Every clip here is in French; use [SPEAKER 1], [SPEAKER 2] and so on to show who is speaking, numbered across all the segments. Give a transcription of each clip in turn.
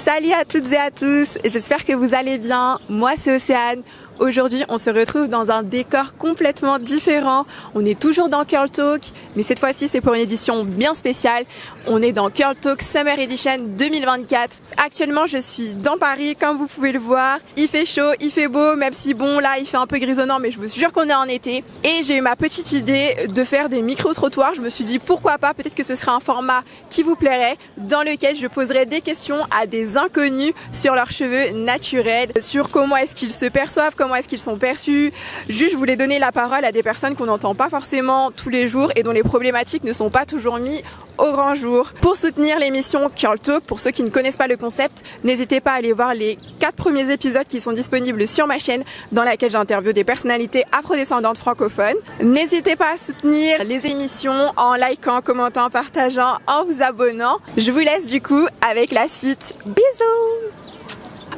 [SPEAKER 1] Salut à toutes et à tous, j'espère que vous allez bien. Moi c'est Océane. Aujourd'hui, on se retrouve dans un décor complètement différent. On est toujours dans Curl Talk, mais cette fois-ci, c'est pour une édition bien spéciale. On est dans Curl Talk Summer Edition 2024. Actuellement, je suis dans Paris, comme vous pouvez le voir. Il fait chaud, il fait beau, même si bon, là, il fait un peu grisonnant, mais je vous jure qu'on est en été. Et j'ai eu ma petite idée de faire des micro-trottoirs. Je me suis dit, pourquoi pas, peut-être que ce serait un format qui vous plairait, dans lequel je poserai des questions à des inconnus sur leurs cheveux naturels, sur comment est-ce qu'ils se perçoivent, comment est-ce qu'ils sont perçus. Juste, je voulais donner la parole à des personnes qu'on n'entend pas forcément tous les jours et dont les problématiques ne sont pas toujours mises au grand jour. Pour soutenir l'émission Curl Talk, pour ceux qui ne connaissent pas le concept, n'hésitez pas à aller voir les 4 premiers épisodes qui sont disponibles sur ma chaîne, dans laquelle j'interviewe des personnalités afrodescendantes francophones. N'hésitez pas à soutenir les émissions en likant, commentant, partageant, en vous abonnant. Je vous laisse du coup avec la suite. Bisous!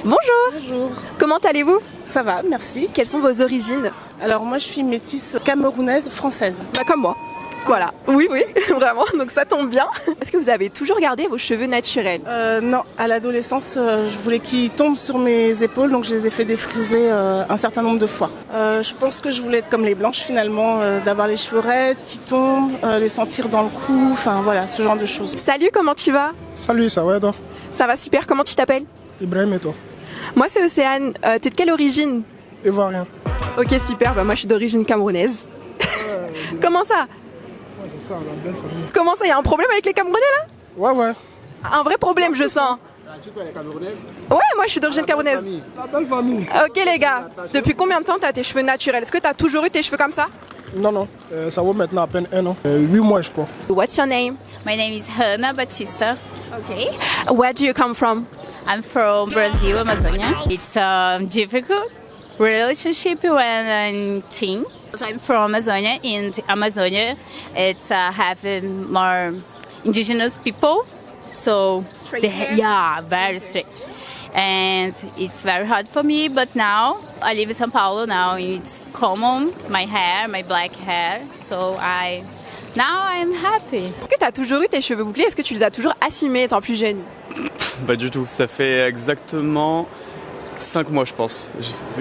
[SPEAKER 1] Bonjour.
[SPEAKER 2] Bonjour.
[SPEAKER 1] Comment allez-vous?
[SPEAKER 2] Ça va, merci.
[SPEAKER 1] Quelles sont vos origines?
[SPEAKER 2] Alors moi je suis métisse camerounaise française.
[SPEAKER 1] Bah, comme moi. Voilà. Oui, vraiment. Donc ça tombe bien. Est-ce que vous avez toujours gardé vos cheveux naturels?
[SPEAKER 2] Non, à l'adolescence, je voulais qu'ils tombent sur mes épaules, donc je les ai fait défriser un certain nombre de fois. Je pense que je voulais être comme les blanches finalement, d'avoir les cheveux raides qui tombent, les sentir dans le cou, enfin voilà, ce genre de choses.
[SPEAKER 1] Salut, comment tu vas?
[SPEAKER 3] Salut, ça va et toi?
[SPEAKER 1] Ça va super, comment tu t'appelles?
[SPEAKER 3] Ibrahim et toi?
[SPEAKER 1] Moi c'est Océane, t'es de quelle origine?
[SPEAKER 3] Ivoirien.
[SPEAKER 1] Ok super, bah moi je suis d'origine camerounaise. Comment ça?
[SPEAKER 3] Ouais, c'est ça, la belle famille.
[SPEAKER 1] Comment ça, y a un problème avec les Camerounais là?
[SPEAKER 3] Ouais.
[SPEAKER 1] Un vrai problème je sens.
[SPEAKER 3] Tu connais la camerounaise?
[SPEAKER 1] Ouais, moi je suis d'origine camerounaise.
[SPEAKER 3] La belle famille.
[SPEAKER 1] Ok les gars, depuis combien de temps t'as tes cheveux naturels? Est-ce que t'as toujours eu tes cheveux comme ça?
[SPEAKER 3] Non, ça vaut maintenant à peine 1 an. 8 mois je crois.
[SPEAKER 1] What's your name?
[SPEAKER 4] My name is Hannah Batista.
[SPEAKER 1] Okay. Where do you come from?
[SPEAKER 4] I'm from Brazil, Amazonia. It's a difficult relationship when I'm teen. I'm from Amazonia. In Amazonia, it's having more indigenous people. So, very strict. And it's very hard for me, but now I live in São Paulo. Now it's common, my hair, my black hair. So now I'm happy.
[SPEAKER 1] Est-ce que t'as toujours eu tes cheveux bouclés? Est-ce que tu les as toujours assumés étant plus jeune?
[SPEAKER 5] Pas du tout, ça fait exactement 5 mois je pense.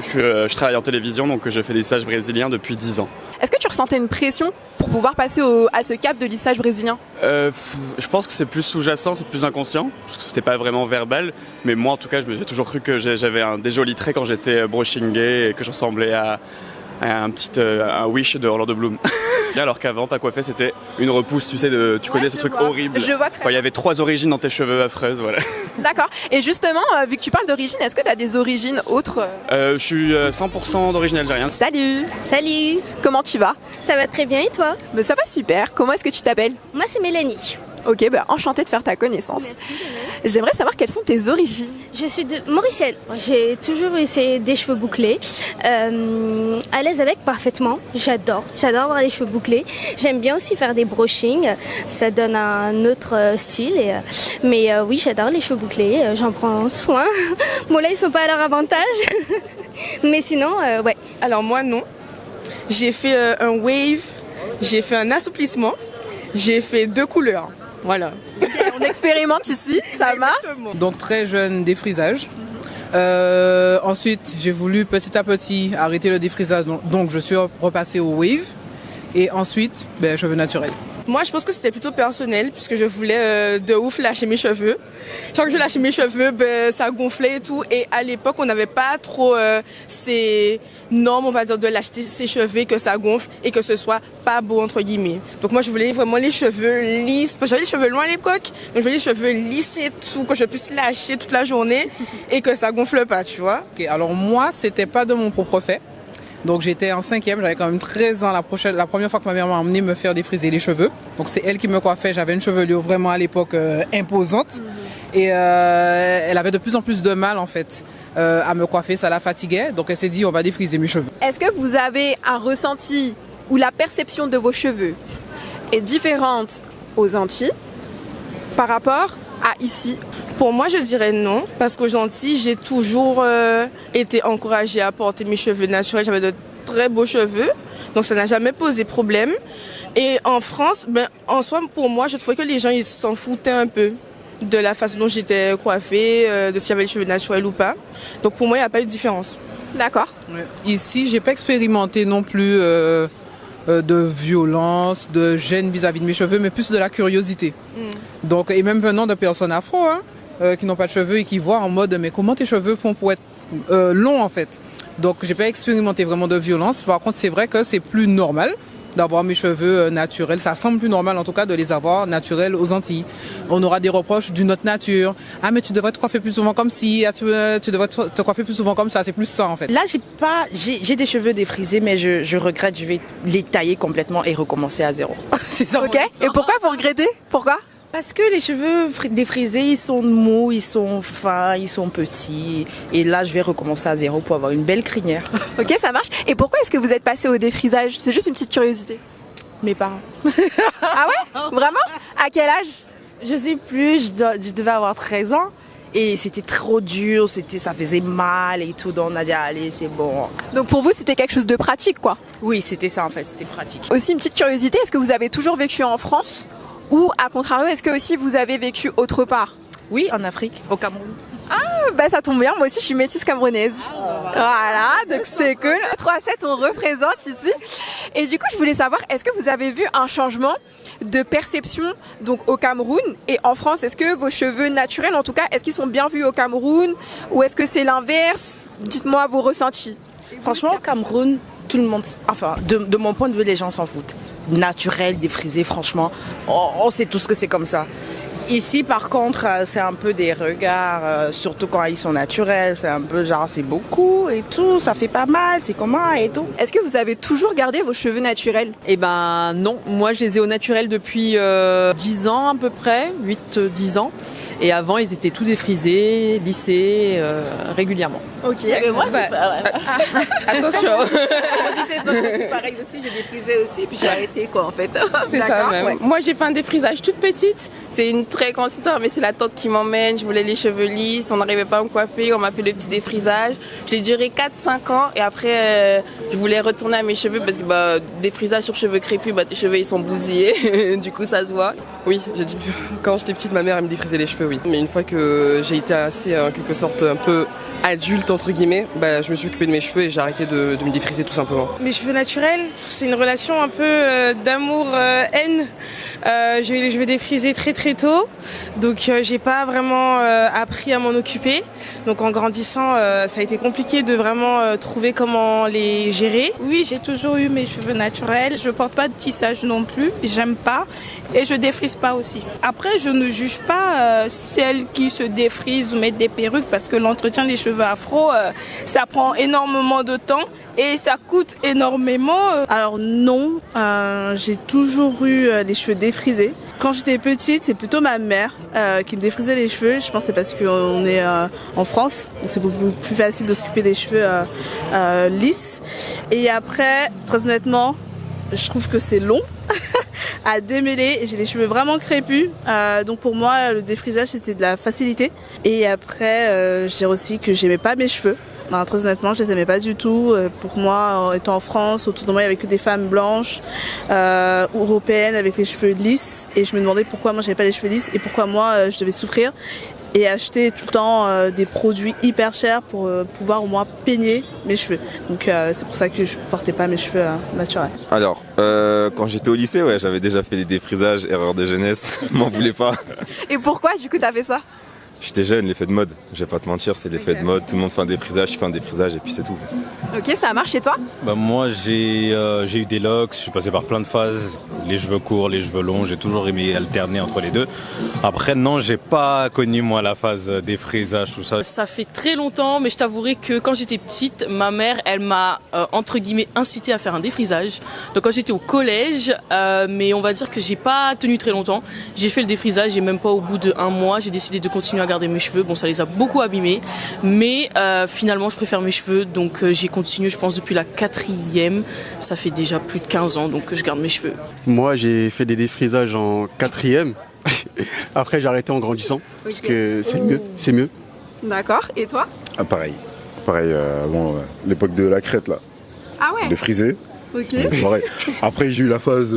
[SPEAKER 5] Je travaille en télévision, donc je fais des lissages brésiliens depuis 10 ans.
[SPEAKER 1] Est-ce que tu ressentais une pression pour pouvoir passer à ce cap de lissage brésilien?
[SPEAKER 5] Je pense que c'est plus sous-jacent, c'est plus inconscient, parce que c'était pas vraiment verbal, mais moi en tout cas j'ai toujours cru que j'avais des jolis traits quand j'étais brushingé et que je ressemblais à un Wish de Orlando Bloom. Alors qu'avant, pas coiffé, c'était une repousse, tu sais, tu connais ce truc horrible.
[SPEAKER 1] Je vois très
[SPEAKER 5] Quand il y avait 3 origines dans tes cheveux affreuses, voilà.
[SPEAKER 1] D'accord. Et justement, vu que tu parles d'origine, est-ce que tu as des origines autres?
[SPEAKER 5] Je suis 100% d'origine algérienne.
[SPEAKER 1] Salut.
[SPEAKER 6] Salut,
[SPEAKER 1] Comment tu vas?
[SPEAKER 6] ça va très bien et toi?
[SPEAKER 1] Ben, ça va super. Comment est-ce que tu t'appelles?
[SPEAKER 6] Moi c'est Mélanie.
[SPEAKER 1] Ok, ben enchantée de faire ta connaissance. J'aimerais savoir quelles sont tes origines.
[SPEAKER 6] Je suis de Mauricienne. J'ai toujours eu des cheveux bouclés. À l'aise avec parfaitement. J'adore avoir les cheveux bouclés. J'aime bien aussi faire des brushings. Ça donne un autre style. Mais oui, j'adore les cheveux bouclés. J'en prends soin. Bon là ils sont pas à leur avantage. Mais sinon, ouais.
[SPEAKER 2] Alors moi non, j'ai fait un wave, j'ai fait un assouplissement, j'ai fait 2 couleurs, voilà.
[SPEAKER 1] On expérimente ici, ça marche.
[SPEAKER 7] Donc très jeune défrisage. Ensuite, j'ai voulu petit à petit arrêter le défrisage, donc je suis repassé au wave. Et ensuite, cheveux naturels.
[SPEAKER 2] Moi je pense que c'était plutôt personnel, puisque je voulais de ouf lâcher mes cheveux. Chaque que je lâchais mes cheveux, ça gonflait et tout. Et à l'époque, on n'avait pas trop ces normes, on va dire, de lâcher ses cheveux, que ça gonfle et que ce soit pas beau, entre guillemets. Donc moi je voulais vraiment les cheveux lisses. J'avais les cheveux longs à l'époque, donc je voulais les cheveux lisses et tout, que je puisse lâcher toute la journée et que ça gonfle pas, tu vois.
[SPEAKER 7] Okay, alors moi, c'était pas de mon propre fait. Donc j'étais en 5e, j'avais quand même 13 ans la première fois que ma mère m'a emmené me faire défriser les cheveux. Donc c'est elle qui me coiffait, j'avais une chevelure vraiment à l'époque imposante. Et elle avait de plus en plus de mal en fait à me coiffer, ça la fatiguait. Donc elle s'est dit on va défriser mes cheveux.
[SPEAKER 1] Est-ce que vous avez un ressenti où la perception de vos cheveux est différente aux Antilles par rapport à ici?
[SPEAKER 2] Pour moi, je dirais non, parce qu'aux Antilles, j'ai toujours été encouragée à porter mes cheveux naturels. J'avais de très beaux cheveux, donc ça n'a jamais posé problème. Et en France, en soi, pour moi, je trouvais que les gens, ils s'en foutaient un peu. de la façon dont j'étais coiffée, de si j'avais les cheveux naturels ou pas. Donc pour moi, il n'y a pas eu de différence.
[SPEAKER 1] D'accord.
[SPEAKER 7] Ouais. Ici, j'ai pas expérimenté non plus de violence, de gêne vis-à-vis de mes cheveux, mais plus de la curiosité. Donc, et même venant de personnes afro, qui n'ont pas de cheveux et qui voient en mode, mais comment tes cheveux font pour être longs en fait. Donc, j'ai pas expérimenté vraiment de violence. Par contre, c'est vrai que c'est plus normal d'avoir mes cheveux naturels. Ça semble plus normal en tout cas de les avoir naturels aux Antilles. On aura des reproches d'une autre nature. Ah mais tu devrais te coiffer plus souvent comme ci, tu devrais te coiffer plus souvent comme ça. C'est plus ça en fait.
[SPEAKER 8] Là j'ai des cheveux défrisés mais je regrette, je vais les tailler complètement et recommencer à zéro. C'est ça.
[SPEAKER 1] Ok. Et pourquoi vous regrettez? Pourquoi?
[SPEAKER 8] Parce que les cheveux défrisés, ils sont mous, ils sont fins, ils sont petits. Et là, je vais recommencer à zéro pour avoir une belle crinière.
[SPEAKER 1] Ok, ça marche. Et pourquoi est-ce que vous êtes passé au défrisage? C'est juste une petite curiosité.
[SPEAKER 8] Mes parents.
[SPEAKER 1] Ah ouais? Vraiment? À quel âge?
[SPEAKER 8] Je sais plus, je devais avoir 13 ans. Et c'était trop dur, ça faisait mal et tout. Donc on a dit, allez, c'est bon.
[SPEAKER 1] Donc pour vous, c'était quelque chose de pratique, quoi?
[SPEAKER 8] Oui, c'était ça en fait, c'était pratique.
[SPEAKER 1] Aussi, une petite curiosité, est-ce que vous avez toujours vécu en France? Ou, à contrario, est-ce que aussi vous avez vécu autre part?
[SPEAKER 8] Oui, en Afrique, au Cameroun.
[SPEAKER 1] Bah ça tombe bien, moi aussi je suis métisse camerounaise. Voilà, donc c'est cool. 3-7, on représente ici. Et du coup, je voulais savoir, est-ce que vous avez vu un changement de perception donc au Cameroun et en France? Est-ce que vos cheveux naturels, en tout cas, est-ce qu'ils sont bien vus au Cameroun? Ou est-ce que c'est l'inverse? Dites-moi vos ressentis.
[SPEAKER 8] Franchement, au Cameroun, tout le monde, enfin, de mon point de vue, les gens s'en foutent. Naturel, défrisé, franchement, on sait tous que c'est comme ça. Ici, par contre, c'est un peu des regards, surtout quand ils sont naturels, c'est un peu genre c'est beaucoup et tout, ça fait pas mal, c'est comment et tout.
[SPEAKER 1] Est-ce que vous avez toujours gardé vos cheveux naturels?
[SPEAKER 9] Eh ben non, moi je les ai au naturel depuis 10 ans à peu près, 8-10 ans. Et avant ils étaient tout défrisés, lissés régulièrement.
[SPEAKER 1] Ok.
[SPEAKER 10] Mais moi, c'est pas... Attention.
[SPEAKER 9] C'est
[SPEAKER 10] pareil aussi, j'ai défrisé aussi, puis j'ai arrêté quoi en fait. C'est ça
[SPEAKER 1] D'accord,
[SPEAKER 10] même.
[SPEAKER 1] ouais.
[SPEAKER 10] Moi j'ai fait un défrisage toute petite, c'est une très grande histoire, mais c'est la tante qui m'emmène, je voulais les cheveux lisses, on n'arrivait pas à me coiffer, on m'a fait le petit défrisage. Je l'ai duré 4-5 ans et après je voulais retourner à mes cheveux parce que défrisage sur cheveux crépus, tes cheveux ils sont bousillés, du coup ça se voit.
[SPEAKER 11] Oui, quand j'étais petite, ma mère elle me défrisait les cheveux, oui. Mais une fois que j'ai été assez, en quelque sorte, un peu adulte entre guillemets, je me suis occupée de mes cheveux et j'ai arrêté de me défriser tout simplement.
[SPEAKER 2] Mes cheveux naturels, c'est une relation un peu d'amour-haine. J'ai eu les cheveux défrisés très très tôt, donc j'ai pas vraiment appris à m'en occuper. Donc en grandissant, ça a été compliqué de vraiment trouver comment les gérer.
[SPEAKER 12] Oui, j'ai toujours eu mes cheveux naturels. Je porte pas de tissage non plus, j'aime pas et je défrise pas aussi. Après, je ne juge pas celles qui se défrisent ou mettent des perruques parce que l'entretien des cheveux afro, ça prend énormément de temps et ça coûte énormément.
[SPEAKER 13] Alors non, j'ai toujours eu des cheveux défrisés. Quand j'étais petite, c'est plutôt ma mère qui me défrisait les cheveux. Je pense que c'est parce qu'on est en France, donc c'est beaucoup plus facile de s'occuper des cheveux lisses. Et après, très honnêtement, je trouve que c'est long à démêler. J'ai les cheveux vraiment crépus, donc pour moi le défrisage c'était de la facilité. Et après, je dirais aussi que j'aimais pas mes cheveux. Non, très honnêtement, je les aimais pas du tout. Pour moi, étant en France, autour de moi, il y avait que des femmes blanches, européennes, avec les cheveux lisses. Et je me demandais pourquoi moi, j'avais pas les cheveux lisses et pourquoi moi, je devais souffrir et acheter tout le temps des produits hyper chers pour pouvoir au moins peigner mes cheveux. Donc, c'est pour ça que je portais pas mes cheveux naturels.
[SPEAKER 14] Alors, quand j'étais au lycée, ouais, j'avais déjà fait des défrisages, erreur de jeunesse, m'en voulais pas.
[SPEAKER 1] Et pourquoi, du coup, t'as fait ça?
[SPEAKER 14] J'étais jeune, l'effet de mode. Je vais pas te mentir, c'est l'effet de mode. Tout le monde fait un défrisage, je fais un défrisage et puis c'est tout.
[SPEAKER 1] Ok, ça marche. Et toi?
[SPEAKER 15] Moi, j'ai eu des locks, je suis passé par plein de phases. Les cheveux courts, les cheveux longs, j'ai toujours aimé alterner entre les deux. Après, non, j'ai pas connu, moi, la phase défrisage, tout ça.
[SPEAKER 16] Ça fait très longtemps, mais je t'avouerai que quand j'étais petite, ma mère, elle m'a, entre guillemets, incité à faire un défrisage. Donc quand j'étais au collège, mais on va dire que j'ai pas tenu très longtemps. J'ai fait le défrisage et même pas au bout d'1 mois, j'ai décidé de continuer à garder mes cheveux. Bon, ça les a beaucoup abîmés, mais finalement, je préfère mes cheveux, donc j'ai continué, je pense, depuis la 4e. Ça fait déjà plus de 15 ans, donc je garde mes cheveux.
[SPEAKER 17] Moi, j'ai fait des défrisages en 4e. Après, j'ai arrêté en grandissant, parce que c'est mieux.
[SPEAKER 1] D'accord. Et toi?
[SPEAKER 18] Pareil, l'époque de la crête là.
[SPEAKER 1] Ah ouais?
[SPEAKER 18] De friser.
[SPEAKER 1] Ok.
[SPEAKER 18] Donc, pareil. Après, j'ai eu la phase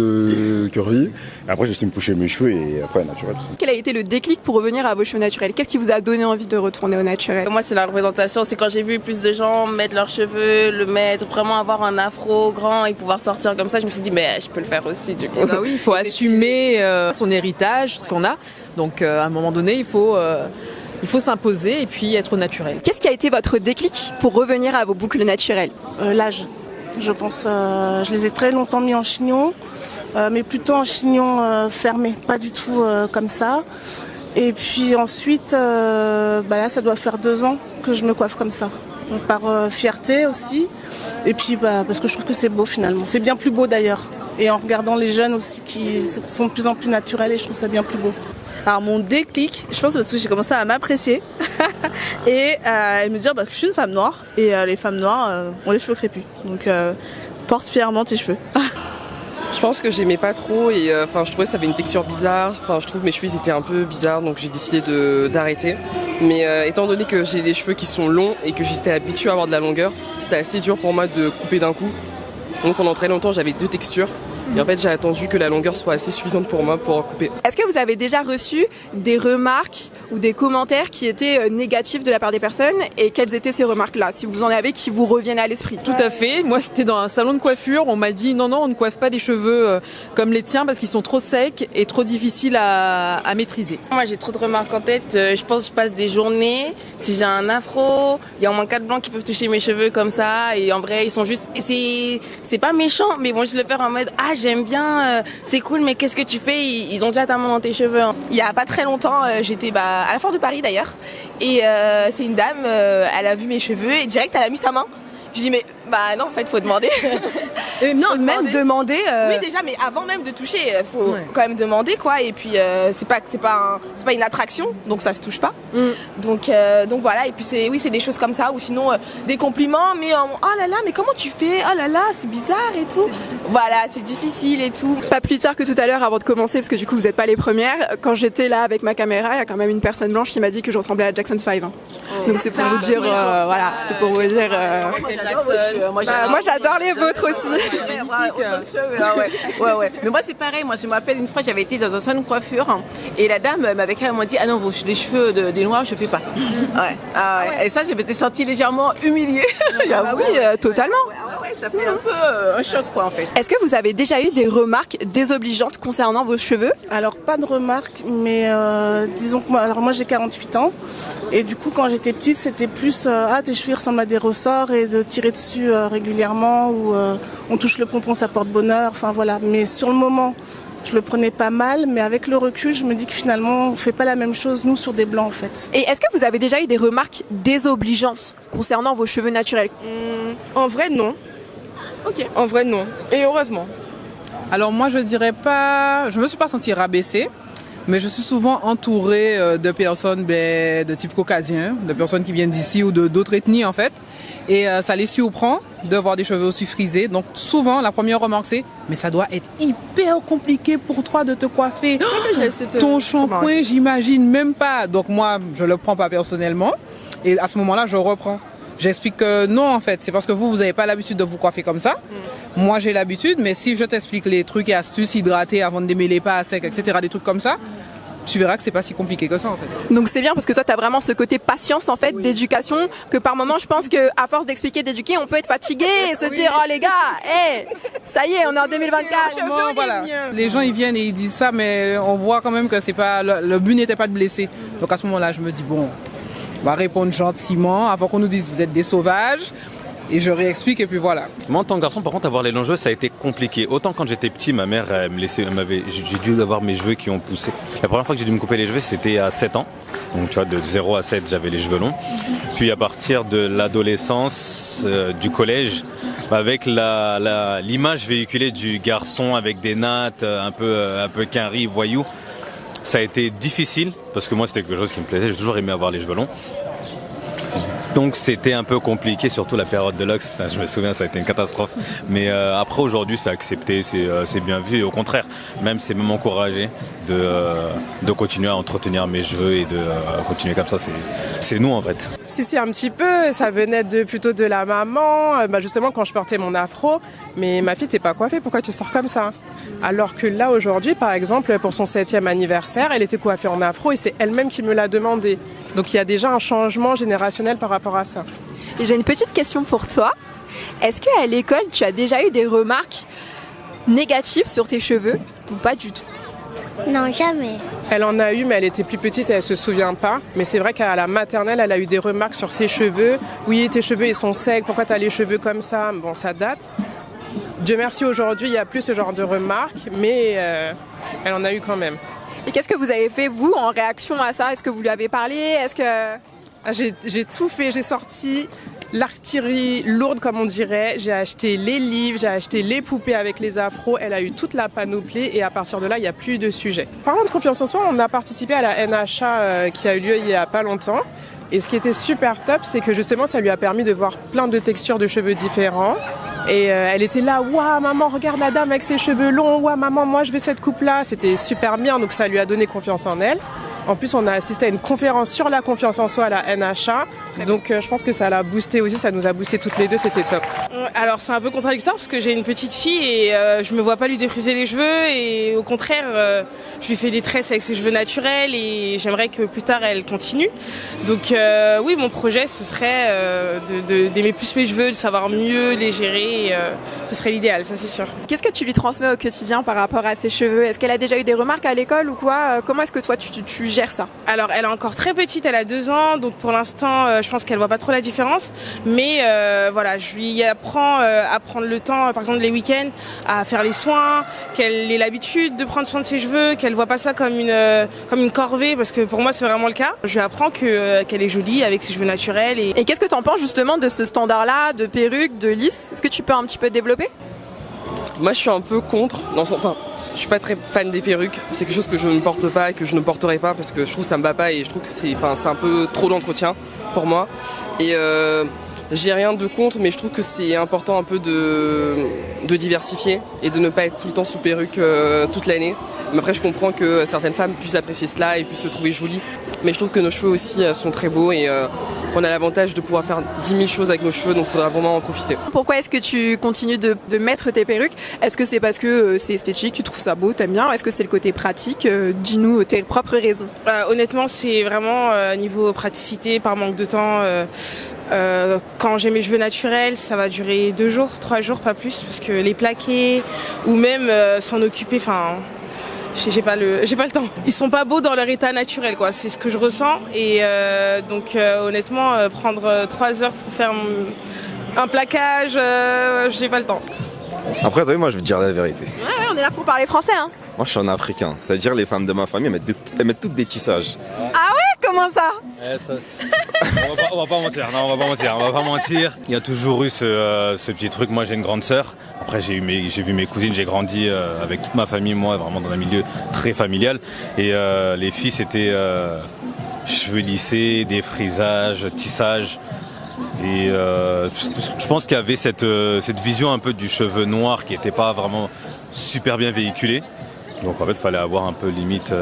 [SPEAKER 18] curly. Et après, j'ai essayé de me coucher mes cheveux et après, naturel.
[SPEAKER 1] Quel a été le déclic pour revenir à vos cheveux naturels? Qu'est-ce qui vous a donné envie de retourner au naturel?
[SPEAKER 10] Moi, c'est la représentation. C'est quand j'ai vu plus de gens mettre leurs cheveux, le mettre, vraiment avoir un afro grand et pouvoir sortir comme ça. Je me suis dit, mais je peux le faire aussi, du coup.
[SPEAKER 9] Bah oui, il faut assumer son héritage, ce qu'on a. Donc, à un moment donné, il faut s'imposer et puis être naturel.
[SPEAKER 1] Qu'est-ce qui a été votre déclic pour revenir à vos boucles naturelles?
[SPEAKER 19] L'âge. Je pense, je les ai très longtemps mis en chignon, mais plutôt en chignon fermé, pas du tout comme ça. Et puis ensuite, là, ça doit faire 2 ans que je me coiffe comme ça, par fierté aussi. Et puis parce que je trouve que c'est beau finalement. C'est bien plus beau d'ailleurs. Et en regardant les jeunes aussi qui sont de plus en plus naturels, et je trouve ça bien plus beau.
[SPEAKER 13] Alors mon déclic, je pense parce que j'ai commencé à m'apprécier et me dire que je suis une femme noire et les femmes noires ont les cheveux crépus. Donc porte fièrement tes cheveux.
[SPEAKER 11] Je pense que j'aimais pas trop et je trouvais que ça avait une texture bizarre. Je trouve que mes cheveux ils étaient un peu bizarres, donc j'ai décidé d'arrêter. Mais étant donné que j'ai des cheveux qui sont longs et que j'étais habituée à avoir de la longueur, c'était assez dur pour moi de couper d'un coup. Donc pendant très longtemps j'avais 2 textures. Et en fait, j'ai attendu que la longueur soit assez suffisante pour moi pour couper.
[SPEAKER 1] Est-ce que vous avez déjà reçu des remarques ou des commentaires qui étaient négatifs de la part des personnes? Et quelles étaient ces remarques-là, si vous en avez qui vous reviennent à l'esprit?
[SPEAKER 9] Tout à fait. Moi, c'était dans un salon de coiffure. On m'a dit non, on ne coiffe pas des cheveux comme les tiens parce qu'ils sont trop secs et trop difficiles à maîtriser.
[SPEAKER 10] Moi, j'ai trop de remarques en tête. Je pense que je passe des journées. Si j'ai un afro, il y a au moins 4 blancs qui peuvent toucher mes cheveux comme ça. Et en vrai, ils sont juste... C'est pas méchant, mais ils vont juste le faire en mode « Ah, j'aime bien, c'est cool, mais qu'est-ce que tu fais ?» Ils ont déjà ta main dans tes cheveux.
[SPEAKER 20] Il y a pas très longtemps, j'étais à la foire de Paris d'ailleurs. Et c'est une dame, elle a vu mes cheveux et direct, elle a mis sa main. Je dis mais non, en fait faut demander.
[SPEAKER 13] Non, faut même demander.
[SPEAKER 20] Oui déjà, mais avant même de toucher, faut quand même demander quoi. Et puis c'est pas une attraction, donc ça se touche pas. Donc voilà. Et puis c'est des choses comme ça ou sinon des compliments, mais oh là là, mais comment tu fais? Oh là là, c'est bizarre et tout. Voilà, c'est difficile et tout.
[SPEAKER 1] Pas plus tard que tout à l'heure, avant de commencer, parce que du coup vous n'êtes pas les premières. Quand j'étais là avec ma caméra, il y a quand même une personne blanche qui m'a dit que je ressemblais à Jackson 5. Donc c'est pour vous dire, voilà, c'est pour vous dire. Moi j'adore les vôtres aussi.
[SPEAKER 21] Ouais. Mais moi c'est pareil, moi je me rappelle une fois j'avais été dans un salon de coiffure et la dame m'avait carrément dit ah non les cheveux des noirs je fais pas. Ouais. Et ça je m'étais sentie légèrement humiliée.
[SPEAKER 1] Oui, totalement.
[SPEAKER 21] Ouais, ça fait un peu un choc quoi en fait.
[SPEAKER 1] Est-ce que vous avez déjà eu des remarques désobligeantes concernant vos cheveux?
[SPEAKER 19] Alors pas de remarques, mais disons que moi j'ai 48 ans et du coup quand j'étais petite c'était plus tes cheveux ressemblent à des ressorts et de tirer dessus régulièrement ou on touche le pompon ça porte bonheur, enfin voilà. Mais sur le moment je le prenais pas mal, mais avec le recul je me dis que finalement on fait pas la même chose nous sur des blancs en fait.
[SPEAKER 1] Et est-ce que vous avez déjà eu des remarques désobligeantes concernant vos cheveux naturels?
[SPEAKER 2] En vrai non.
[SPEAKER 1] Ok.
[SPEAKER 2] En vrai non. Et heureusement.
[SPEAKER 7] Alors moi je dirais pas, je me suis pas sentie rabaissée, mais je suis souvent entourée de personnes de type caucasien, de personnes qui viennent d'ici ou d'autres ethnies en fait. Et ça les surprend de voir des cheveux aussi frisés. Donc souvent la première remarque c'est mais ça doit être hyper compliqué pour toi de te coiffer. Ton shampoing j'imagine même pas. Donc moi je le prends pas personnellement et à ce moment-là je reprends. J'explique que non en fait, c'est parce que vous n'avez pas l'habitude de vous coiffer comme ça. Moi j'ai l'habitude, mais si je t'explique les trucs et astuces, hydrater avant de démêler pas à sec, etc., des trucs comme ça, tu verras que c'est pas si compliqué que ça en fait.
[SPEAKER 1] Donc c'est bien parce que toi tu as vraiment ce côté patience en fait, d'éducation, que par moment je pense que à force d'expliquer, d'éduquer, on peut être fatigué et se dire oh les gars, ça y est, on est en 2024.
[SPEAKER 7] Voilà. Les gens ils viennent et ils disent ça, mais on voit quand même que c'est pas le but n'était pas de blesser. Donc à ce moment-là, je me dis bon, on va répondre gentiment avant qu'on nous dise vous êtes des sauvages. Et je réexplique et puis voilà.
[SPEAKER 15] Moi en tant que garçon par contre avoir les longs cheveux ça a été compliqué. Autant quand j'étais petit ma mère j'ai dû avoir mes cheveux qui ont poussé. La première fois que j'ai dû me couper les cheveux c'était à 7 ans. Donc tu vois de 0 à 7 j'avais les cheveux longs. Puis à partir de l'adolescence, du collège, avec l'image véhiculée du garçon avec des nattes, un peu quinri, voyou, ça a été difficile parce que moi c'était quelque chose qui me plaisait, j'ai toujours aimé avoir les cheveux longs. Donc c'était un peu compliqué, surtout la période de l'Ox. Je me souviens, ça a été une catastrophe. Mais après aujourd'hui, c'est accepté, c'est bien vu. Et au contraire, c'est même encouragé de continuer à entretenir mes cheveux et de continuer comme ça. C'est nous en fait.
[SPEAKER 3] Si, un petit peu. Ça venait plutôt de la maman. Justement, quand je portais mon afro, mais ma fille, t'es pas coiffée, pourquoi tu sors comme ça? Alors que là, aujourd'hui, par exemple, pour son 7e anniversaire, elle était coiffée en afro et c'est elle-même qui me l'a demandé. Donc il y a déjà un changement générationnel par rapport à ça.
[SPEAKER 1] Et j'ai une petite question pour toi. Est-ce qu'à l'école, tu as déjà eu des remarques négatives sur tes cheveux ou pas du tout?
[SPEAKER 6] Non, jamais.
[SPEAKER 3] Elle en a eu, mais elle était plus petite et elle se souvient pas. Mais c'est vrai qu'à la maternelle, elle a eu des remarques sur ses cheveux. Oui, tes cheveux, ils sont secs, pourquoi tu as les cheveux comme ça? Bon, ça date. Dieu merci, aujourd'hui, il n'y a plus ce genre de remarques, mais elle en a eu quand même.
[SPEAKER 1] Et qu'est-ce que vous avez fait, vous, en réaction à ça? Est-ce que vous lui avez parlé? Est-ce que...
[SPEAKER 3] J'ai tout fait, j'ai sorti l'artillerie lourde, comme on dirait. J'ai acheté les livres, j'ai acheté les poupées avec les afros. Elle a eu toute la panoplie et à partir de là, il n'y a plus de sujet. Parlant de confiance en soi, on a participé à la NHA qui a eu lieu il n'y a pas longtemps. Et ce qui était super top, c'est que justement, ça lui a permis de voir plein de textures de cheveux différents. Et elle était là, waouh, maman, regarde la dame avec ses cheveux longs, waouh, maman, moi, je veux cette coupe-là. C'était super bien, donc ça lui a donné confiance en elle. En plus, on a assisté à une conférence sur la confiance en soi à la NHA. Donc, je pense que ça l'a boosté aussi, ça nous a boosté toutes les deux, c'était top.
[SPEAKER 2] Alors, c'est un peu contradictoire parce que j'ai une petite fille et je me vois pas lui défriser les cheveux. Et au contraire, je lui fais des tresses avec ses cheveux naturels et j'aimerais que plus tard, elle continue. Donc, oui, mon projet, ce serait d'aimer plus mes cheveux, de savoir mieux les gérer. Et, ce serait l'idéal, ça c'est sûr.
[SPEAKER 1] Qu'est-ce que tu lui transmets au quotidien par rapport à ses cheveux? Est-ce qu'elle a déjà eu des remarques à l'école ou quoi? Comment est-ce que toi, tu gères ça?
[SPEAKER 2] Alors, elle est encore très petite, elle a 2 ans, donc pour l'instant, je pense qu'elle voit pas trop la différence. Mais voilà, je lui apprends à prendre le temps, par exemple les week-ends, à faire les soins, qu'elle ait l'habitude de prendre soin de ses cheveux, qu'elle voit pas ça comme une corvée, parce que pour moi c'est vraiment le cas. Je lui apprends qu'elle est jolie avec ses cheveux naturels.
[SPEAKER 1] Et qu'est-ce que tu en penses justement de ce standard-là, de perruque, de lisse? Est-ce que tu peux un petit peu développer?
[SPEAKER 11] Moi, je suis un peu contre. Je suis pas très fan des perruques. C'est quelque chose que je ne porte pas et que je ne porterai pas parce que je trouve que ça me va pas et je trouve que c'est un peu trop d'entretien pour moi. Et j'ai rien de contre, mais je trouve que c'est important un peu de diversifier et de ne pas être tout le temps sous perruque toute l'année. Mais après, je comprends que certaines femmes puissent apprécier cela et puissent se trouver jolies. Mais je trouve que nos cheveux aussi sont très beaux et on a l'avantage de pouvoir faire 10 000 choses avec nos cheveux, donc il faudra vraiment en profiter.
[SPEAKER 1] Pourquoi est-ce que tu continues de mettre tes perruques? Est-ce que c'est parce que c'est esthétique, tu trouves ça beau, t'aimes bien? Est-ce que c'est le côté pratique? Dis-nous tes propres raisons.
[SPEAKER 2] Honnêtement, c'est vraiment niveau praticité, par manque de temps. Quand j'ai mes cheveux naturels, ça va durer 2 jours, 3 jours, pas plus, parce que les plaquer ou même s'en occuper, j'ai pas le temps. Ils sont pas beaux dans leur état naturel, quoi. C'est ce que je ressens. Et donc honnêtement, prendre 3 heures pour faire un plaquage, j'ai pas le temps.
[SPEAKER 14] Après, t'as vu, moi je vais te dire la vérité.
[SPEAKER 1] Ouais, on est là pour parler français, hein.
[SPEAKER 14] Moi je suis un africain, c'est-à-dire les femmes de ma famille elles mettent toutes des tissages.
[SPEAKER 1] Ah ouais, comment ça?
[SPEAKER 15] On va pas mentir. Il y a toujours eu ce petit truc. Moi j'ai une grande sœur. Après j'ai vu mes cousines, j'ai grandi avec toute ma famille, moi vraiment dans un milieu très familial. Et les filles c'était cheveux lissés, défrisage, tissage. Et je pense qu'il y avait cette vision un peu du cheveu noir qui n'était pas vraiment super bien véhiculée. Donc en fait, il fallait avoir un peu limite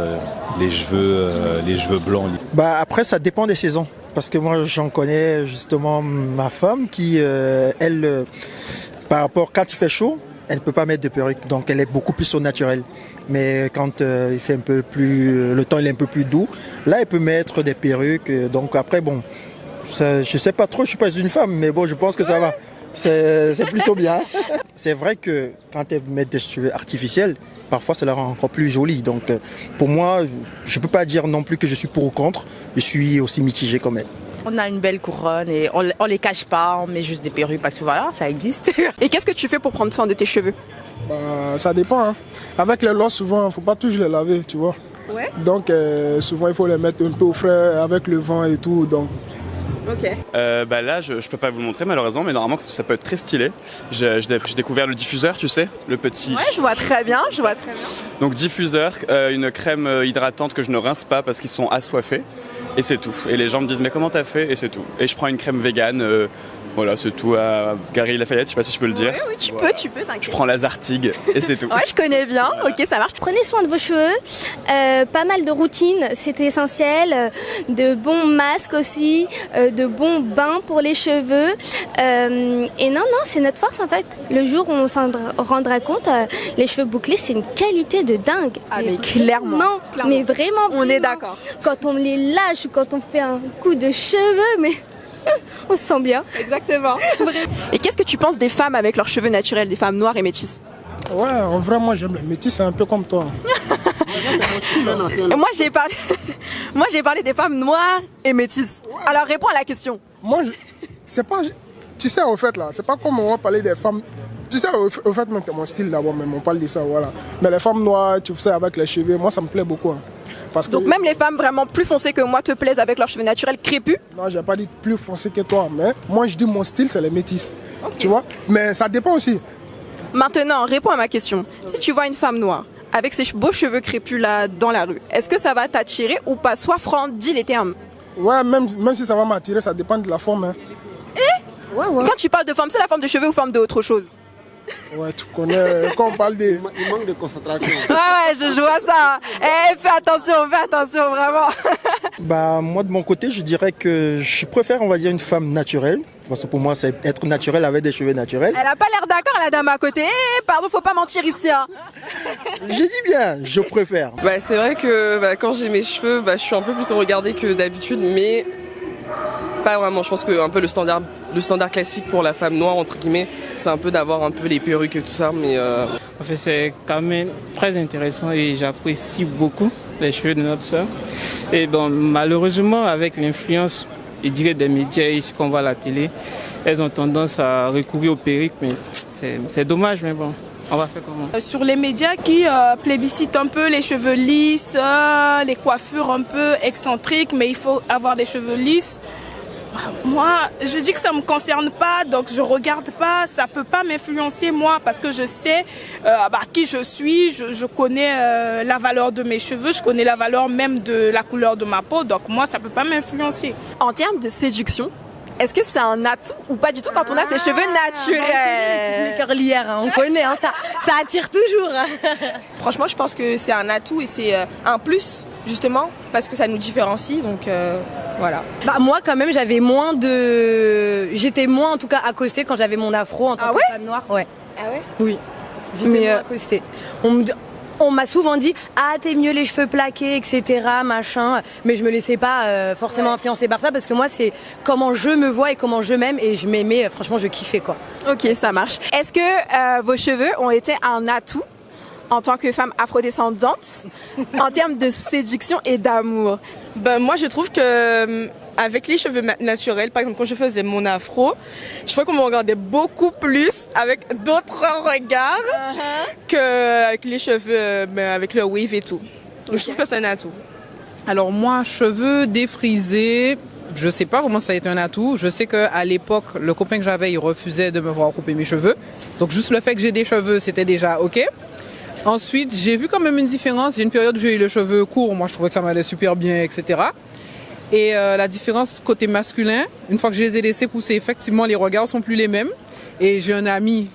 [SPEAKER 15] les cheveux blancs.
[SPEAKER 22] Après, ça dépend des saisons. Parce que moi, j'en connais justement ma femme qui, elle, par rapport, quand il fait chaud, elle ne peut pas mettre de perruque. Donc elle est beaucoup plus au naturel. Mais quand il fait un peu plus, le temps il est un peu plus doux, là, elle peut mettre des perruques. Donc après, bon, ça, je sais pas trop, je suis pas une femme, mais bon, je pense que ça va. C'est plutôt bien. C'est vrai que quand elles mettent des cheveux artificiels, parfois ça la rend encore plus jolie. Donc pour moi, je peux pas dire non plus que je suis pour ou contre. Je suis aussi mitigé comme elle.
[SPEAKER 8] On a une belle couronne et on les cache pas, on met juste des perruques parce que voilà, ça existe.
[SPEAKER 1] Et qu'est-ce que tu fais pour prendre soin de tes cheveux?
[SPEAKER 23] Ça dépend. Hein. Avec les lois, souvent, il ne faut pas toujours les laver, tu vois.
[SPEAKER 1] Ouais.
[SPEAKER 23] Donc souvent, il faut les mettre un peu au frais avec le vent et tout. Donc.
[SPEAKER 1] Ok.
[SPEAKER 5] Là, je peux pas vous le montrer malheureusement, mais normalement ça peut être très stylé. J'ai découvert le diffuseur, tu sais, le petit.
[SPEAKER 1] Ouais, je vois très bien.
[SPEAKER 5] Donc diffuseur, une crème hydratante que je ne rince pas parce qu'ils sont assoiffés. et c'est tout. Et les gens me disent mais comment t'as fait, et c'est tout. Et je prends une crème végane, voilà, c'est tout, à Gary Lafayette, je sais pas si je peux le dire.
[SPEAKER 1] Oui, tu
[SPEAKER 5] Voilà.
[SPEAKER 1] peux, t'inquiète.
[SPEAKER 5] Je prends la Zartigue et c'est tout.
[SPEAKER 1] Ouais, je connais bien, ok, ça marche.
[SPEAKER 6] Prenez soin de vos cheveux, pas mal de routines, c'est essentiel, de bons masques aussi, de bons bains pour les cheveux. Et non, c'est notre force en fait. Le jour où on s'en rendra compte, les cheveux bouclés, c'est une qualité de dingue.
[SPEAKER 1] Ah mais clairement.
[SPEAKER 6] Mais vraiment,
[SPEAKER 1] on est d'accord.
[SPEAKER 6] Quand on les lâche ou quand on fait un coup de cheveux, mais on se sent bien.
[SPEAKER 1] Exactement. Et qu'est-ce que tu penses des femmes avec leurs cheveux naturels, des femmes noires et métisses?
[SPEAKER 23] Ouais, en vrai, moi j'aime les métis, c'est un peu comme toi.
[SPEAKER 1] Moi j'ai parlé des femmes noires et métisses. Alors réponds à la question.
[SPEAKER 23] Moi, c'est pas. Tu sais, au fait, là, c'est pas comme on va parler des femmes. Tu sais, au fait, même que mon style d'abord, même on parle de ça, voilà. Mais les femmes noires, tu sais, avec les cheveux, moi ça me plaît beaucoup. Hein. Parce que,
[SPEAKER 1] donc même les femmes vraiment plus foncées que moi te plaisent avec leurs cheveux naturels crépus?
[SPEAKER 23] Non, j'ai pas dit plus foncé que toi, mais moi je dis mon style c'est les métis. Okay. Tu vois? Mais ça dépend aussi.
[SPEAKER 1] Maintenant, réponds à ma question. Si tu vois une femme noire avec ses beaux cheveux crépus là dans la rue, est-ce que ça va t'attirer ou pas? Sois franc, dis les termes.
[SPEAKER 23] Ouais, même si ça va m'attirer, ça dépend de la forme. Hein.
[SPEAKER 1] Ouais. Quand tu parles de forme, c'est la forme de cheveux ou forme d'autre chose?
[SPEAKER 23] Ouais, tu connais, quand on parle des...
[SPEAKER 17] Il manque de concentration.
[SPEAKER 1] Ouais, je vois ça. Fais attention, vraiment.
[SPEAKER 22] Bah, moi, de mon côté, je dirais que je préfère, on va dire, une femme naturelle. Parce que pour moi, c'est être naturel avec des cheveux naturels.
[SPEAKER 1] Elle a pas l'air d'accord, la dame à côté. Pardon, faut pas mentir ici. Hein.
[SPEAKER 22] J'ai dit bien, je préfère.
[SPEAKER 11] Bah, c'est vrai que quand j'ai mes cheveux, je suis un peu plus regardée que d'habitude, mais pas vraiment. Je pense que un peu le standard classique pour la femme noire, entre guillemets, c'est un peu d'avoir un peu les perruques et tout ça. Mais
[SPEAKER 4] en fait, c'est quand même très intéressant et j'apprécie beaucoup les cheveux de notre soeur. Et bon, malheureusement, avec l'influence, je dirais, des médias et ce qu'on voit à la télé, elles ont tendance à recourir aux perruques, mais c'est dommage, mais bon. On va faire comment?
[SPEAKER 13] Sur les médias qui plébiscitent un peu les cheveux lisses, les coiffures un peu excentriques, mais il faut avoir des cheveux lisses. Moi, je dis que ça me concerne pas, donc je regarde pas, ça peut pas m'influencer moi, parce que je sais qui je suis, je connais la valeur de mes cheveux, je connais la valeur même de la couleur de ma peau, donc moi ça peut pas m'influencer.
[SPEAKER 1] En termes de séduction, est-ce que c'est un atout ou pas du tout quand on a ses cheveux naturels?
[SPEAKER 8] Curlière, on connaît, ça attire toujours.
[SPEAKER 20] Franchement, je pense que c'est un atout et c'est un plus, justement, parce que ça nous différencie, donc voilà.
[SPEAKER 8] Moi, quand même, j'étais moins, en tout cas, accostée quand j'avais mon afro en tant que femme noire. Ouais.
[SPEAKER 20] Ah ouais?
[SPEAKER 8] Oui. J'étais moins accostée. On m'a souvent dit t'es mieux les cheveux plaqués, etc., machin, mais je me laissais pas forcément influencer par ça, parce que moi c'est comment je me vois et comment je m'aime, et je m'aimais, franchement je kiffais quoi.
[SPEAKER 1] Ok, ça marche. Est-ce que vos cheveux ont été un atout en tant que femme afrodescendante en termes de séduction et d'amour?
[SPEAKER 2] Moi je trouve que avec les cheveux naturels, par exemple quand je faisais mon afro, je crois qu'on me regardait beaucoup plus avec d'autres regards qu'avec les cheveux avec le wave et tout. Donc je trouve que c'est un atout.
[SPEAKER 7] Alors moi, cheveux défrisés, je sais pas comment ça a été un atout. Je sais qu'à l'époque, le copain que j'avais, il refusait de me voir couper mes cheveux. Donc juste le fait que j'ai des cheveux, c'était déjà ok. Ensuite, j'ai vu quand même une différence. Il y a une période où j'ai eu les cheveux courts, moi je trouvais que ça m'allait super bien, etc. Et la différence côté masculin, une fois que je les ai laissés pousser, effectivement, les regards sont plus les mêmes. Et j'ai un ami,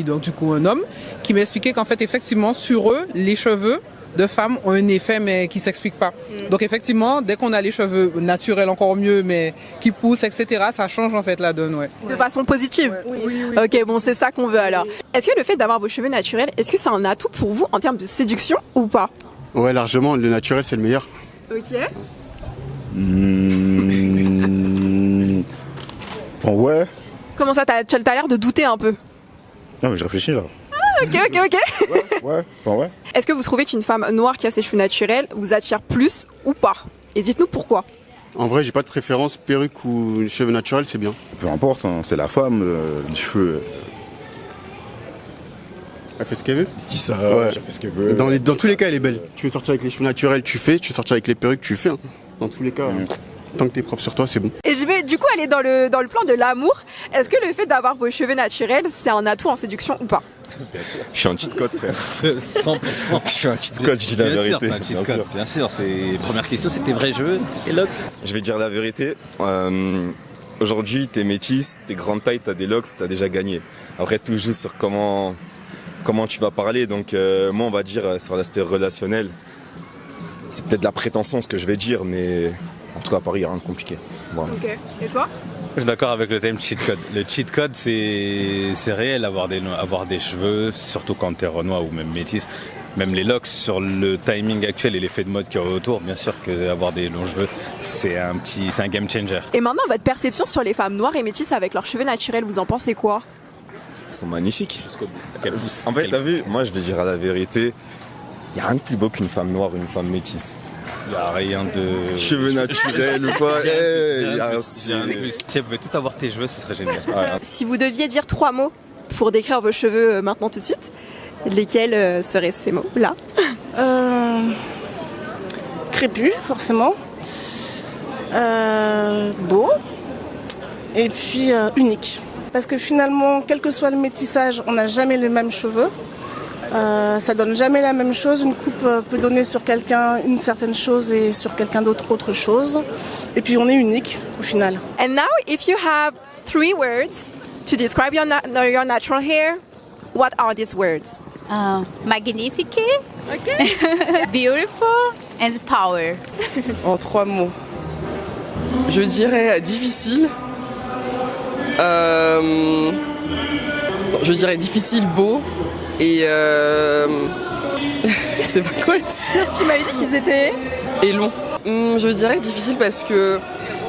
[SPEAKER 7] donc du coup un homme, qui m'a expliqué qu'en fait, effectivement, sur eux, les cheveux de femmes ont un effet, mais qui s'explique pas. Donc effectivement, dès qu'on a les cheveux naturels encore mieux, mais qui poussent, etc., ça change en fait la donne, ouais.
[SPEAKER 1] De façon positive.
[SPEAKER 7] Oui.
[SPEAKER 1] Ok, bon, c'est ça qu'on veut alors. Est-ce que le fait d'avoir vos cheveux naturels, est-ce que c'est un atout pour vous en termes de séduction ou pas?
[SPEAKER 17] Ouais, largement, le naturel c'est le meilleur.
[SPEAKER 1] Ok.
[SPEAKER 18] Ouais.
[SPEAKER 1] Comment ça, t'as l'air de douter un peu?
[SPEAKER 18] Non mais je réfléchis là.
[SPEAKER 1] Ah, ok.
[SPEAKER 18] Ouais.
[SPEAKER 1] Est-ce que vous trouvez qu'une femme noire qui a ses cheveux naturels vous attire plus ou pas? Et dites-nous pourquoi.
[SPEAKER 17] En vrai, j'ai pas de préférence, perruque ou cheveux naturels, c'est bien.
[SPEAKER 18] Peu importe, c'est la femme, les cheveux.
[SPEAKER 17] Elle fait ce qu'elle veut.
[SPEAKER 18] Dis ça,
[SPEAKER 17] ouais.
[SPEAKER 18] Elle fait ce qu'elle veut.
[SPEAKER 17] Dans tous les cas, elle est belle. Tu veux sortir avec les cheveux naturels, tu veux sortir avec les perruques, tu fais. Hein. Dans tous les cas, tant que t'es propre sur toi, c'est bon.
[SPEAKER 1] Et je vais du coup aller dans le plan de l'amour. Est-ce que le fait d'avoir vos cheveux naturels, c'est un atout en séduction ou pas?
[SPEAKER 14] Je suis un cheat code, frère.
[SPEAKER 15] 100%.
[SPEAKER 14] Je suis un cheat code, je dis la vérité.
[SPEAKER 15] Sûr, bien sûr. Bien sûr, première question, c'était vrai jeu, c'était locks.
[SPEAKER 14] Je vais dire la vérité. Aujourd'hui, t'es métisse, t'es grande taille, t'as des locks, t'as déjà gagné. Après, tout joue sur comment tu vas parler. Donc, moi, on va dire sur l'aspect relationnel. C'est peut-être de la prétention ce que je vais dire, mais en tout cas, à Paris, il n'y a rien de compliqué. Voilà.
[SPEAKER 1] Ok. Et toi?
[SPEAKER 15] Je suis d'accord avec le thème cheat code. Le cheat code, c'est réel, avoir des cheveux, surtout quand t'es renois ou même métisse. Même les locks, sur le timing actuel et l'effet de mode qu'il y a autour, bien sûr qu'avoir des longs cheveux, c'est un game changer.
[SPEAKER 1] Et maintenant, votre perception sur les femmes noires et métisses avec leurs cheveux naturels, vous en pensez quoi?
[SPEAKER 14] Ils sont magnifiques. En fait, t'as vu, moi, je vais dire la vérité. Il n'y a rien de plus beau qu'une femme noire ou une femme métisse.
[SPEAKER 15] Il n'y a rien de...
[SPEAKER 14] Cheveux naturels ou quoi.
[SPEAKER 15] Si elle pouvait tout avoir tes cheveux, ce serait génial.
[SPEAKER 1] Si vous deviez dire 3 mots pour décrire vos cheveux maintenant tout de suite, lesquels seraient ces mots-là?
[SPEAKER 19] Crépus, forcément. Beau. Et puis unique. Parce que finalement, quel que soit le métissage, on n'a jamais les mêmes cheveux. Ça donne jamais la même chose. Une coupe peut donner sur quelqu'un une certaine chose et sur quelqu'un d'autre autre chose. Et puis on est unique au final.
[SPEAKER 1] And now, if you have 3 words to describe your natural hair, what are these words?
[SPEAKER 9] Magnifique, beautiful and power.
[SPEAKER 11] En 3 mots. Je dirais difficile. Je dirais difficile, beau. Et je sais pas quoi dire.
[SPEAKER 1] Tu m'avais dit qu'ils étaient...
[SPEAKER 11] Et long. Je dirais difficile parce que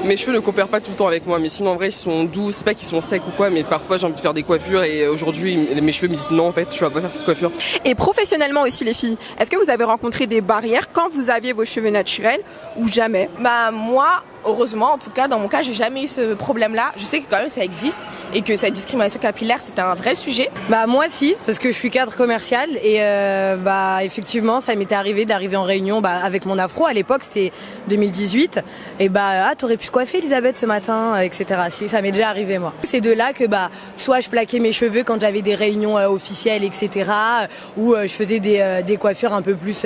[SPEAKER 11] mes cheveux ne coopèrent pas tout le temps avec moi, mais sinon en vrai ils sont doux, c'est pas qu'ils sont secs ou quoi, mais parfois j'ai envie de faire des coiffures et aujourd'hui mes cheveux me disent non en fait tu vas pas faire cette coiffure.
[SPEAKER 1] Et professionnellement aussi les filles, est-ce que vous avez rencontré des barrières quand vous aviez vos cheveux naturels ou jamais?
[SPEAKER 20] Bah moi, heureusement en tout cas, dans mon cas j'ai jamais eu ce problème-là. Je sais que quand même ça existe et que cette discrimination capillaire c'est un vrai sujet.
[SPEAKER 12] Bah moi si, parce que je suis cadre commercial et bah effectivement ça m'était arrivé d'arriver en réunion avec mon afro à l'époque, c'était 2018 et t'aurais pu se coiffer Elisabeth ce matin, etc. Si, ça m'est déjà arrivé moi. C'est de là que soit je plaquais mes cheveux quand j'avais des réunions officielles, etc. Ou je faisais des coiffures un peu plus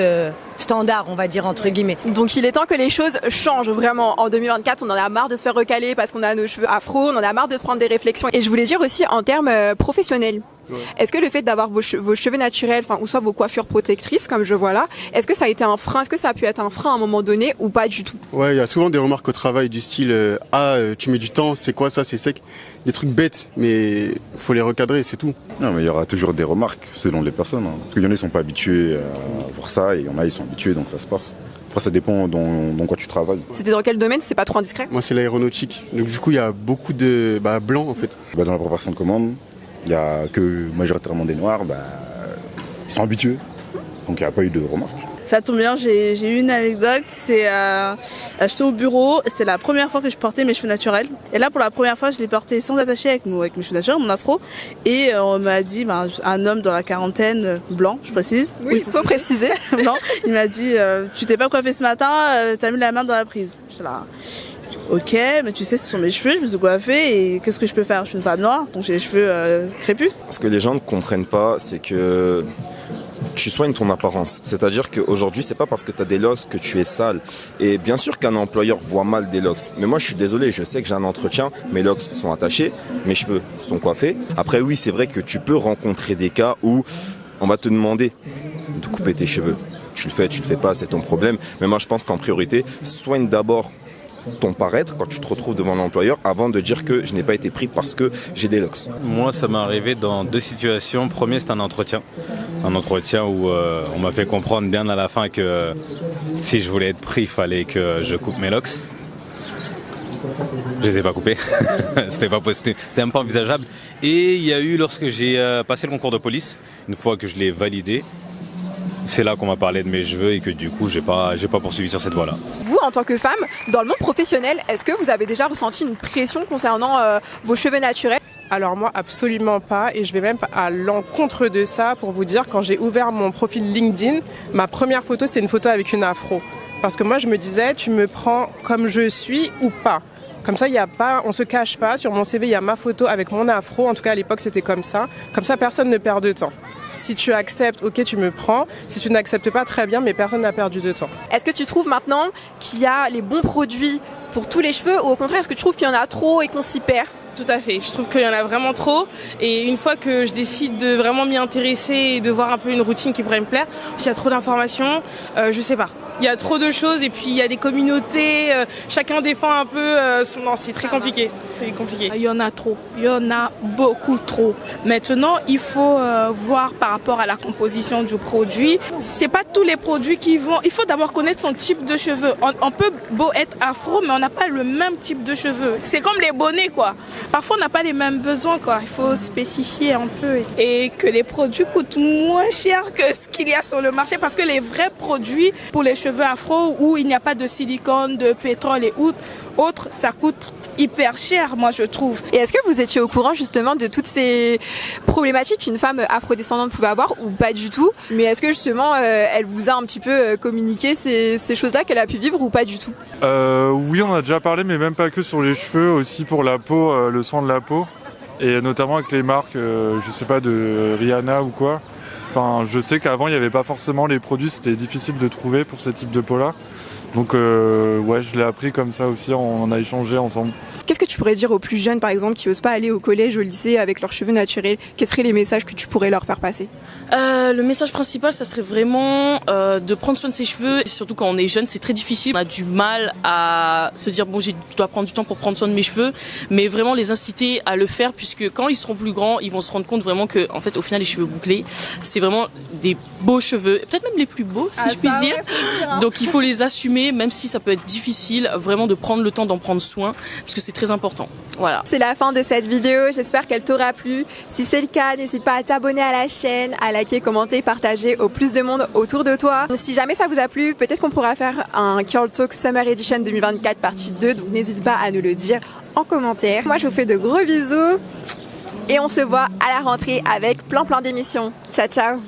[SPEAKER 12] standard, on va dire entre guillemets.
[SPEAKER 1] Donc il est temps que les choses changent vraiment. En 2024, on en a marre de se faire recaler parce qu'on a nos cheveux afro, on en a marre de se prendre des réflexions. Et je voulais dire aussi en termes professionnels. Ouais. Est-ce que le fait d'avoir vos cheveux naturels, ou soit vos coiffures protectrices, comme je vois là, est-ce que ça a été un frein? Est-ce que ça a pu être un frein à un moment donné ou pas du tout?
[SPEAKER 17] Ouais, il y a souvent des remarques au travail du style tu mets du temps, c'est quoi ça, c'est sec? Des trucs bêtes, mais faut les recadrer, c'est tout.
[SPEAKER 18] Non, mais il y aura toujours des remarques selon les personnes. Hein. Parce qu'il y en a, ils sont pas habitués à voir ça, et il y en a, ils sont habitués, donc ça se passe. Après, ça dépend dans quoi tu travailles.
[SPEAKER 1] C'était dans quel domaine? C'est pas trop indiscret?
[SPEAKER 17] Moi, c'est l'aéronautique. Donc du coup, il y a beaucoup de blancs en fait.
[SPEAKER 18] Dans la préparation de commande, il n'y a que majoritairement des noirs, ils sont habitués, donc il n'y a pas eu de remarques.
[SPEAKER 13] Ça tombe bien, j'ai eu une anecdote, c'est j'étais au bureau, c'était la première fois que je portais mes cheveux naturels. Et là pour la première fois je les portais sans attacher avec mes cheveux naturels, mon afro. Et on m'a dit, un homme dans la quarantaine, blanc je précise.
[SPEAKER 1] Oui, il faut préciser.
[SPEAKER 13] Blanc, il m'a dit, tu t'es pas coiffé ce matin, t'as mis la main dans la prise. J'étais là... Ok, mais tu sais, ce sont mes cheveux, je me suis coiffée et qu'est-ce que je peux faire? Je suis une femme noire, donc j'ai les cheveux crépus.
[SPEAKER 14] Ce que les gens ne comprennent pas, c'est que tu soignes ton apparence. C'est-à-dire qu'aujourd'hui, c'est pas parce que tu as des locks que tu es sale. Et bien sûr qu'un employeur voit mal des locks. Mais moi, je suis désolé, je sais que j'ai un entretien, mes locks sont attachés, mes cheveux sont coiffés. Après, oui, c'est vrai que tu peux rencontrer des cas où on va te demander de couper tes cheveux. Tu le fais pas, c'est ton problème. Mais moi, je pense qu'en priorité, soigne d'abord ton paraître quand tu te retrouves devant l'employeur avant de dire que je n'ai pas été pris parce que j'ai des locks.
[SPEAKER 15] Moi, ça m'est arrivé dans 2 situations. Premier, c'est un entretien où on m'a fait comprendre bien à la fin que si je voulais être pris, il fallait que je coupe mes locks. Je les ai pas coupés. C'était pas possible, c'était même pas envisageable. Et il y a eu, lorsque j'ai passé le concours de police, une fois que je l'ai validé, c'est là qu'on m'a parlé de mes cheveux et que du coup j'ai pas poursuivi sur cette voie-là.
[SPEAKER 1] Vous, en tant que femme, dans le monde professionnel, est-ce que vous avez déjà ressenti une pression concernant vos cheveux naturels?
[SPEAKER 3] Alors moi, absolument pas, et je vais même à l'encontre de ça pour vous dire, quand j'ai ouvert mon profil LinkedIn, ma première photo, c'est une photo avec une afro. Parce que moi, je me disais, tu me prends comme je suis ou pas. Comme ça, il y a pas, on se cache pas. Sur mon CV, il y a ma photo avec mon afro. En tout cas, à l'époque, c'était comme ça. Comme ça, personne ne perd de temps. Si tu acceptes, ok, tu me prends. Si tu n'acceptes pas, très bien, mais personne n'a perdu de temps.
[SPEAKER 1] Est-ce que tu trouves maintenant qu'il y a les bons produits pour tous les cheveux ou au contraire, est-ce que tu trouves qu'il y en a trop et qu'on s'y perd ?
[SPEAKER 2] Tout à fait, je trouve qu'il y en a vraiment trop et une fois que je décide de vraiment m'y intéresser et de voir un peu une routine qui pourrait me plaire, il y a trop d'informations, je sais pas. Il y a trop de choses et puis il y a des communautés, chacun défend un peu son... Non, c'est très compliqué, c'est compliqué.
[SPEAKER 13] Il y en a trop, il y en a beaucoup trop. Maintenant, il faut voir par rapport à la composition du produit. C'est pas tous les produits qui vont... Il faut d'abord connaître son type de cheveux. On peut beau être afro, mais on n'a pas le même type de cheveux. C'est comme les bonnets, quoi. Parfois, on n'a pas les mêmes besoins, quoi. Il faut spécifier un peu et que les produits coûtent moins cher que ce qu'il y a sur le marché parce que les vrais produits pour les cheveux afro où il n'y a pas de silicone, de pétrole et autres, ça coûte hyper cher, moi je trouve.
[SPEAKER 1] Et est-ce que vous étiez au courant justement de toutes ces problématiques qu'une femme afrodescendante pouvait avoir ou pas du tout? Mais est-ce que justement elle vous a un petit peu communiqué ces choses-là qu'elle a pu vivre ou pas du tout?
[SPEAKER 10] Oui, on en a déjà parlé, mais même pas que sur les cheveux, aussi pour la peau, le soin de la peau. Et notamment avec les marques, je sais pas, de Rihanna ou quoi. Enfin, je sais qu'avant il n'y avait pas forcément les produits, c'était difficile de trouver pour ce type de peau-là. Donc ouais, je l'ai appris comme ça aussi, on en a échangé ensemble.
[SPEAKER 1] Qu'est-ce que tu pourrais dire aux plus jeunes, par exemple, qui n'osent pas aller au collège, au lycée avec leurs cheveux naturels? Quels seraient les messages que tu pourrais leur faire passer?
[SPEAKER 16] Le message principal, ça serait vraiment de prendre soin de ses cheveux. Et surtout quand on est jeune, c'est très difficile. On a du mal à se dire bon, je dois prendre du temps pour prendre soin de mes cheveux, mais vraiment les inciter à le faire, puisque quand ils seront plus grands, ils vont se rendre compte vraiment que, en fait, au final, les cheveux bouclés, c'est vraiment des beaux cheveux, peut-être même les plus beaux, si je puis dire. Donc il faut les assumer, même si ça peut être difficile, vraiment de prendre le temps d'en prendre soin, parce que c'est très important. Voilà.
[SPEAKER 1] C'est la fin de cette vidéo, j'espère qu'elle t'aura plu. Si c'est le cas, n'hésite pas à t'abonner à la chaîne, à liker, commenter, partager au plus de monde autour de toi. Si jamais ça vous a plu, peut-être qu'on pourra faire un Curl Talk Summer Edition 2024 partie 2, donc n'hésite pas à nous le dire en commentaire. Moi je vous fais de gros bisous et on se voit à la rentrée avec plein d'émissions. Ciao ciao.